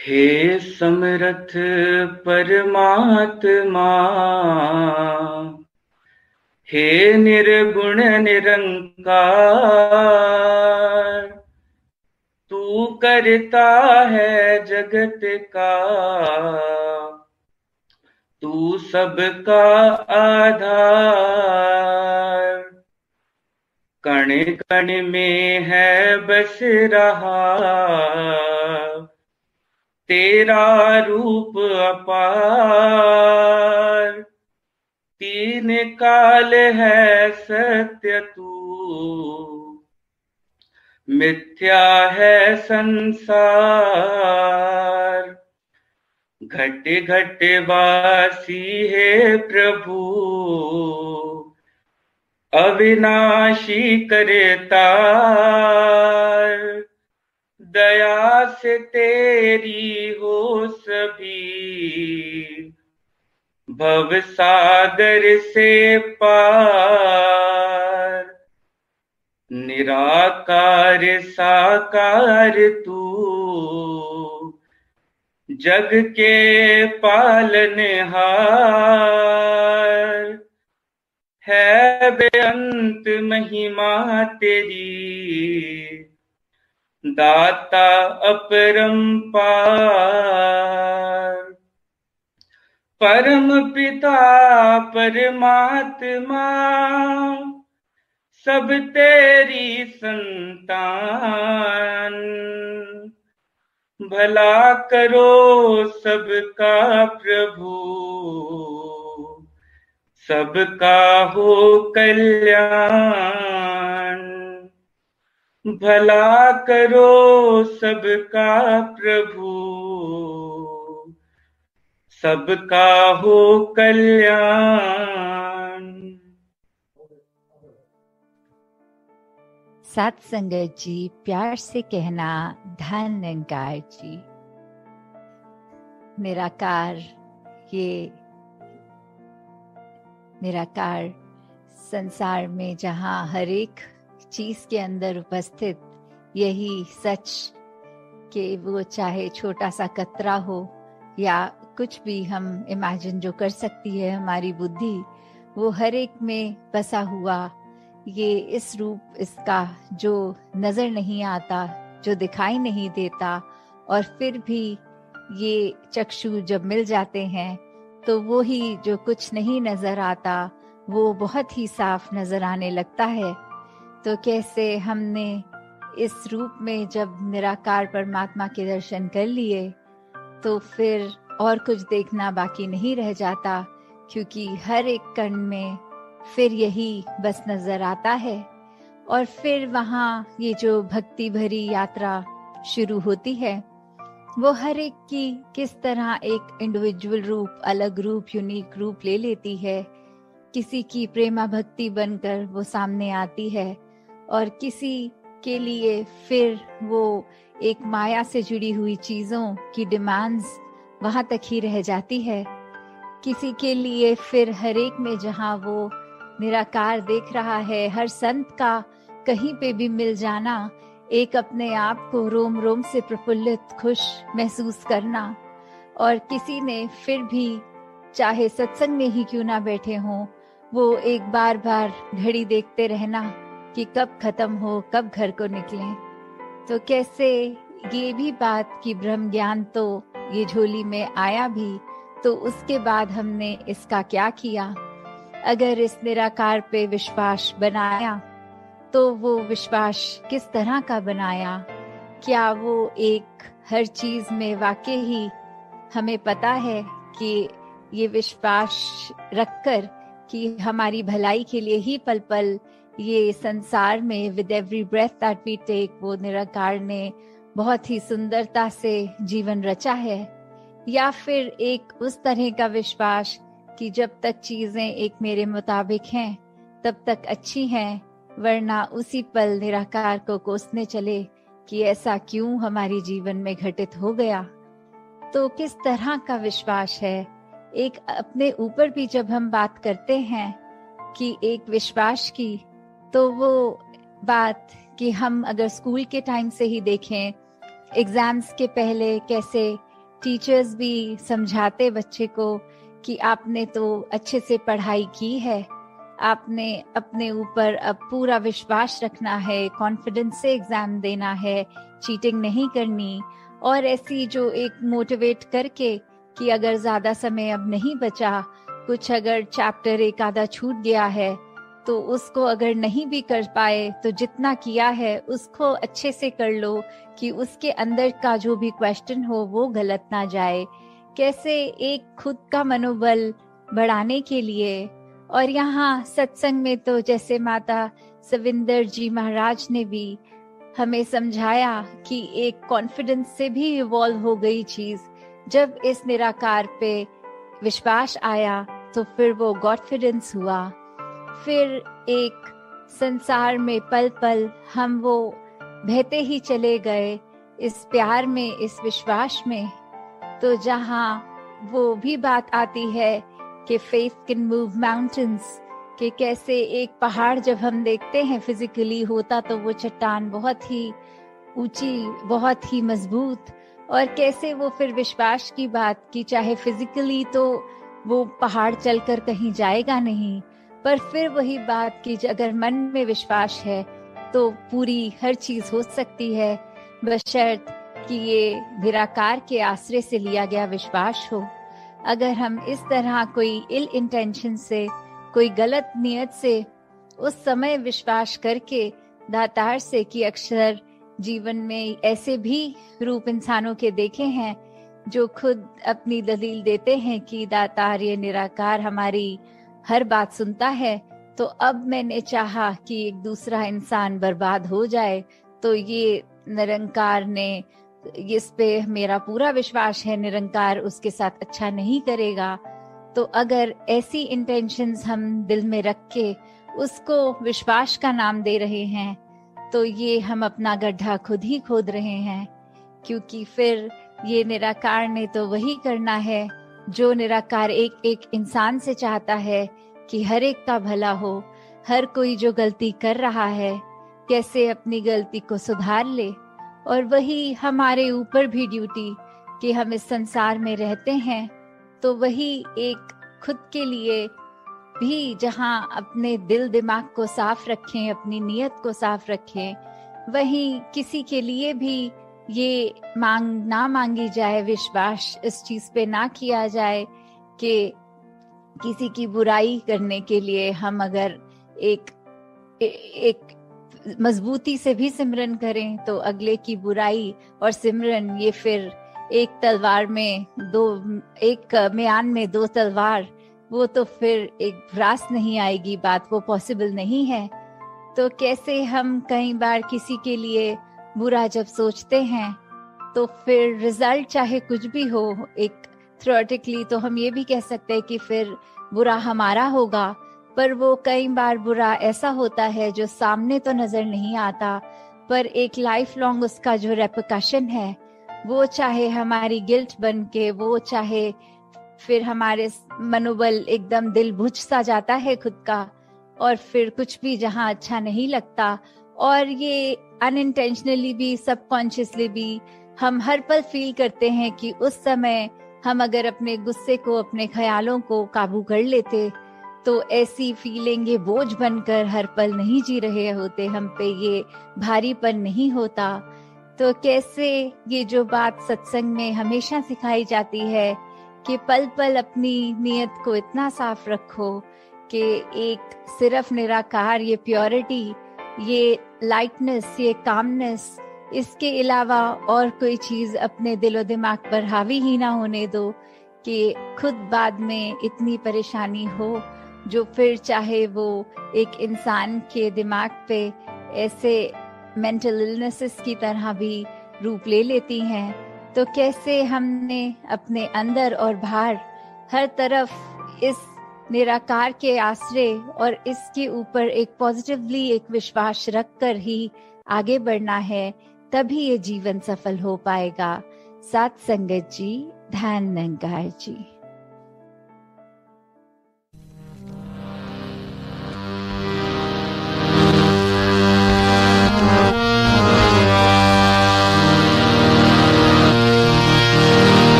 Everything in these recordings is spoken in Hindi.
हे समर्थ परमात्मा, हे निर्गुण निरंकार, तू करता है जगत का, तू सबका आधार। कण कण में है बस रहा तेरा रूप अपार। तीन काल है सत्य तू, मिथ्या है संसार। घट घट वासी है प्रभु, अविनाशी करतार। दया से तेरी हो सभी, भव सागर से पार। निराकार साकार तू, जग के पालनहार। है बेअंत महिमा तेरी, दाता अपरंपार। परम पिता परमात्मा, सब तेरी संतान। भला करो सबका प्रभु, सबका हो कल्याण। भला करो सबका प्रभु, सबका हो कल्याण। सात संगत जी, प्यार से कहना धन निरंकार जी। निराकार, ये निराकार संसार में जहाँ हर एक चीज के अंदर उपस्थित यही सच कि वो चाहे छोटा सा कतरा हो या कुछ भी हम इमेजिन जो कर सकती है हमारी बुद्धि, वो हर एक में बसा हुआ ये इस रूप इसका जो नजर नहीं आता, जो दिखाई नहीं देता, और फिर भी ये चक्षु जब मिल जाते हैं तो वो ही जो कुछ नहीं नजर आता वो बहुत ही साफ नजर आने लगता है। तो कैसे हमने इस रूप में जब निराकार परमात्मा के दर्शन कर लिए तो फिर और कुछ देखना बाकी नहीं रह जाता, क्योंकि हर एक कण में फिर यही बस नजर आता है। और फिर वहाँ ये जो भक्ति भरी यात्रा शुरू होती है, वो हर एक की किस तरह एक इंडिविजुअल रूप, अलग रूप, यूनिक रूप ले लेती है। किसी की प्रेमा भक्ति बनकर वो सामने आती है, और किसी के लिए फिर वो एक माया से जुड़ी हुई चीजों की डिमांड्स वहां तक ही रह जाती है। किसी के लिए फिर हर एक में जहां वो निराकार देख रहा है, हर संत का कहीं पे भी मिल जाना, एक अपने आप को रोम रोम से प्रफुल्लित खुश महसूस करना। और किसी ने फिर भी चाहे सत्संग में ही क्यों ना बैठे हों, वो एक बार बार घड़ी देखते रहना कि कब खत्म हो, कब घर को निकलें। तो कैसे ये भी बात कि ब्रह्म ज्ञान तो ये झोली में आया भी, तो उसके बाद हमने इसका क्या किया। अगर इस निराकार पे विश्वास बनाया तो वो विश्वास किस तरह का बनाया। क्या वो एक हर चीज में वाकई ही हमें पता है कि ये विश्वास रखकर कि हमारी भलाई के लिए ही पल पल ये संसार में with every breath that we take, वो निराकार ने बहुत ही सुंदरता से जीवन रचा है। या फिर एक उस तरह का विश्वास कि जब तक चीजें एक मेरे मुताबिक हैं तब तक अच्छी हैं, वरना उसी पल निराकार को कोसने चले कि ऐसा क्यों हमारे जीवन में घटित हो गया। तो किस तरह का विश्वास है। एक अपने ऊपर भी जब हम बात करते हैं कि एक विश्वास की, तो वो बात कि हम अगर स्कूल के टाइम से ही देखें, एग्जाम्स के पहले कैसे टीचर्स भी समझाते बच्चे को कि आपने तो अच्छे से पढ़ाई की है, आपने अपने ऊपर अब पूरा विश्वास रखना है, कॉन्फिडेंस से एग्जाम देना है, चीटिंग नहीं करनी, और ऐसी जो एक मोटिवेट करके कि अगर ज्यादा समय अब नहीं बचा, कुछ अगर चैप्टर एक आधा छूट गया है तो उसको अगर नहीं भी कर पाए तो जितना किया है उसको अच्छे से कर लो कि उसके अंदर का जो भी क्वेश्चन हो वो गलत ना जाए। कैसे एक खुद का मनोबल बढ़ाने के लिए, और यहाँ सत्संग में तो जैसे माता सविंदर जी महाराज ने भी हमें समझाया कि एक कॉन्फिडेंस से भी इवॉल्व हो गई चीज। जब इस निराकार पे विश्वास आया तो फिर वो गॉडफिडेंस हुआ। फिर एक संसार में पल पल हम वो बहते ही चले गए इस प्यार में, इस विश्वास में। तो जहाँ वो भी बात आती है कि फेथ कैन मूव माउंटेन्स, कि कैसे एक पहाड़ जब हम देखते हैं फिजिकली होता तो वो चट्टान बहुत ही ऊंची, बहुत ही मजबूत, और कैसे वो फिर विश्वास की बात की चाहे फिजिकली तो वो पहाड़ चलकर कहीं जाएगा नहीं, पर फिर वही बात कि अगर मन में विश्वास है तो पूरी हर चीज हो सकती है, बशर्त कि ये निराकार के आश्रय से लिया गया विश्वास हो। अगर हम इस तरह कोई इल इंटेंशन से, कोई गलत नियत से उस समय विश्वास करके दातार से, कि अक्सर जीवन में ऐसे भी रूप इंसानों के देखे हैं जो खुद अपनी दलील देते हैं कि दातार ये निराकार हमारी हर बात सुनता है, तो अब मैंने चाहा कि एक दूसरा इंसान बर्बाद हो जाए तो ये निरंकार ने, इस पे मेरा पूरा विश्वास है निरंकार उसके साथ अच्छा नहीं करेगा। तो अगर ऐसी इंटेंशंस हम दिल में रख के उसको विश्वास का नाम दे रहे हैं तो ये हम अपना गड्ढा खुद ही खोद रहे हैं, क्योंकि फिर ये निराकार ने तो वही करना है जो निराकार एक एक इंसान से चाहता है कि हर एक का भला हो। हर कोई जो गलती कर रहा है कैसे अपनी गलती को सुधार ले, और वही हमारे ऊपर भी ड्यूटी कि हम इस संसार में रहते हैं तो वही एक खुद के लिए भी जहाँ अपने दिल दिमाग को साफ रखें, अपनी नियत को साफ रखें, वहीं किसी के लिए भी ये मांग ना मांगी जाए, विश्वास इस चीज पे ना किया जाए कि किसी की बुराई करने के लिए हम अगर एक मजबूती से भी सिमरन करें तो अगले की बुराई और सिमरन ये फिर एक तलवार में दो, एक म्यान में दो तलवार, वो तो फिर एक भ्रास नहीं आएगी, बात वो पॉसिबल नहीं है। तो कैसे हम कई बार किसी के लिए बुरा जब सोचते हैं तो फिर रिजल्ट चाहे कुछ भी हो, एक थ्योरेटिकली तो हम ये भी कह सकते हैं कि फिर बुरा हमारा होगा, पर वो कई बार बुरा ऐसा होता है जो सामने तो नजर नहीं आता, पर एक लाइफ लॉन्ग उसका जो रेपरकशन है वो चाहे हमारी गिल्ट बन के, वो चाहे फिर हमारे मनोबल एकदम दिल बुझ सा जाता है खुद का, और फिर कुछ भी जहाँ अच्छा नहीं लगता, और ये अनइंटेंशनली भी सबकॉन्शियसली भी हम हर पल फील करते हैं कि उस समय हम अगर अपने गुस्से को, अपने ख्यालों को काबू कर लेते तो ऐसी फीलिंग ये बोझ बनकर हर पल नहीं जी रहे होते, हम पे ये भारीपन नहीं होता। तो कैसे ये जो बात सत्संग में हमेशा सिखाई जाती है कि पल पल अपनी नियत को इतना साफ रखो कि एक सिर्फ निराकार, ये प्योरिटी, ये लाइटनेस, ये कामनेस, इसके अलावा और कोई चीज अपने दिलो दिमाग पर हावी ही ना होने दो कि खुद बाद में इतनी परेशानी हो जो फिर चाहे वो एक इंसान के दिमाग पे ऐसे मेंटल इलनेसेस की तरह भी रूप ले लेती हैं। तो कैसे हमने अपने अंदर और बाहर हर तरफ इस निराकार के आश्रय और इसके ऊपर एक पॉजिटिवली एक विश्वास रखकर ही आगे बढ़ना है, तभी ये जीवन सफल हो पाएगा। साथ संगत जी, ध्यान निरंकार जी।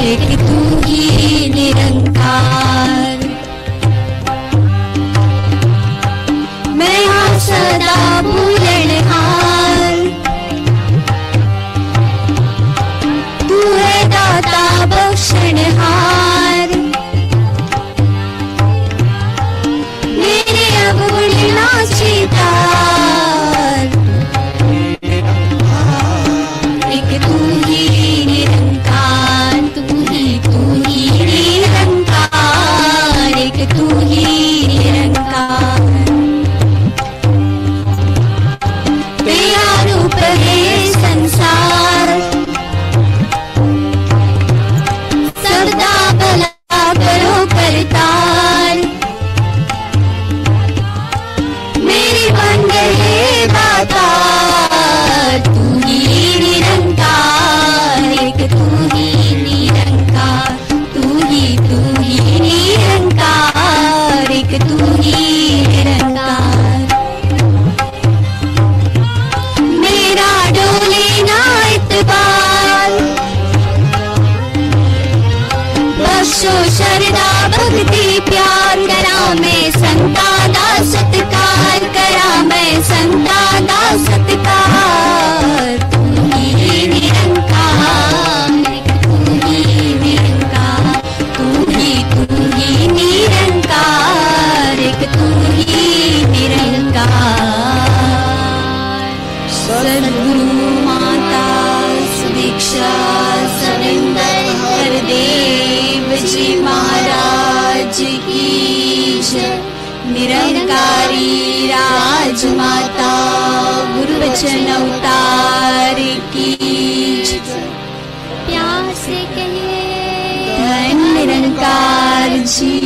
एक तू ही निरंकार। मैं हाँ सदा भूलनहार, तू है दाता बख्शनहार। मेरे अवगुण नाचितार, एक तू ही निरंकार, तू ही निरंकार, एक तू ही निरंकार। तेरा रूप है संसार, सदा भला करो करतार। मेरी बन गए दातार, तू ही निरंकार, एक तू ही निरंकार, तू ही निरंकार, एक तू ही निरंकार। मेरा डोले ना इतबार, बख्शो शरदा भक्ति प्यार। करा मैं संता दा सत्कार, करा मैं संता दा सत्कार। तू ही निरंकार, तू ही निरंकार, तू ही निरंकार, एक तू ही निरंकार। सद्गुरु माता सुदीक्षा सविंदर हरदेव जी महाराज की जय। निरंकारी राजमाता गुरु वचन अवतार की जय। प्यार से कहिए धन निरंकार जी।